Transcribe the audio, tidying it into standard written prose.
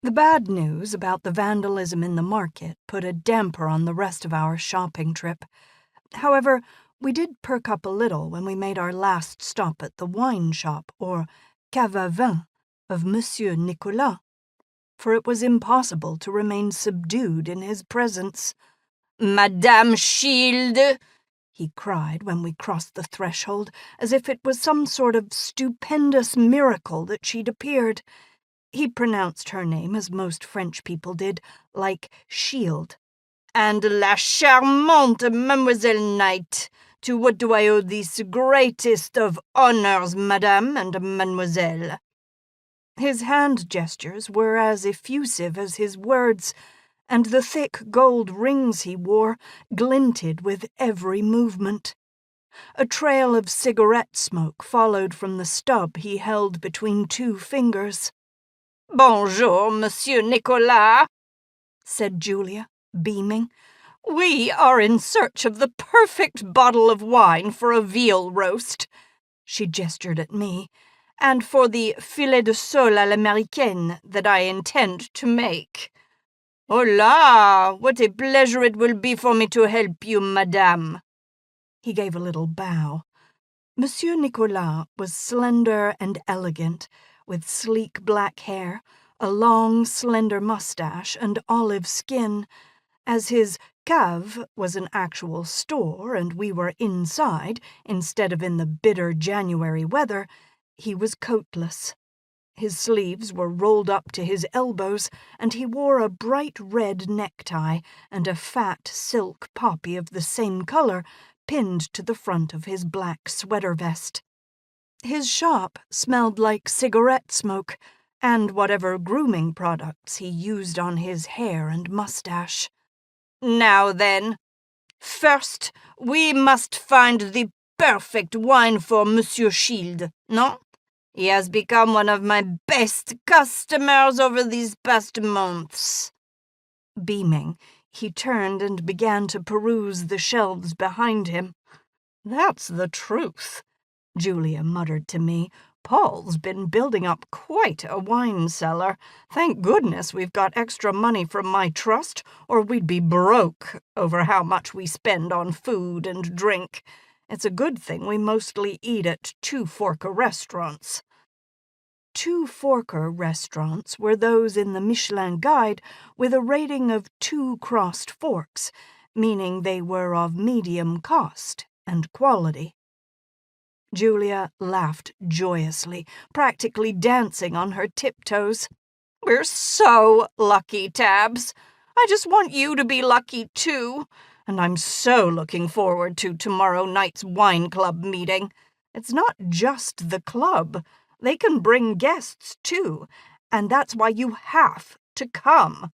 The bad news about the vandalism in the market put a damper on the rest of our shopping trip. However, we did perk up a little when we made our last stop at the wine shop, or cave à vin, of Monsieur Nicolas, for it was impossible to remain subdued in his presence. "Madame Shield!" he cried when we crossed the threshold, as if it was some sort of stupendous miracle that she'd appeared. He pronounced her name as most French people did, like Shield. "And la charmante Mademoiselle Knight. To what do I owe this greatest of honors, madame and mademoiselle?" His hand gestures were as effusive as his words, and the thick gold rings he wore glinted with every movement. A trail of cigarette smoke followed from the stub he held between two fingers. "Bonjour, Monsieur Nicolas," said Julia, beaming. "We are in search of the perfect bottle of wine for a veal roast," she gestured at me, "and for the filet de sole à l'américaine that I intend to make." "Hola! What a pleasure it will be for me to help you, madame." He gave a little bow. Monsieur Nicolas was slender and elegant, with sleek black hair, a long, slender mustache, and olive skin. As his cave was an actual store and we were inside instead of in the bitter January weather, he was coatless. His sleeves were rolled up to his elbows, and he wore a bright red necktie and a fat silk poppy of the same color pinned to the front of his black sweater vest. His shop smelled like cigarette smoke and whatever grooming products he used on his hair and mustache. "Now then, first we must find the perfect wine for Monsieur Shield, no? He has become one of my best customers over these past months." Beaming, he turned and began to peruse the shelves behind him. "That's the truth," Julia muttered to me. "Paul's been building up quite a wine cellar. Thank goodness we've got extra money from my trust, or we'd be broke over how much we spend on food and drink. It's a good thing we mostly eat at two-forker restaurants." Two-forker restaurants were those in the Michelin Guide with a rating of 2 crossed forks, meaning they were of medium cost and quality. Julia laughed joyously, practically dancing on her tiptoes. "We're so lucky, Tabs. I just want you to be lucky, too. And I'm so looking forward to tomorrow night's wine club meeting. It's not just the club. They can bring guests, too, and that's why you have to come."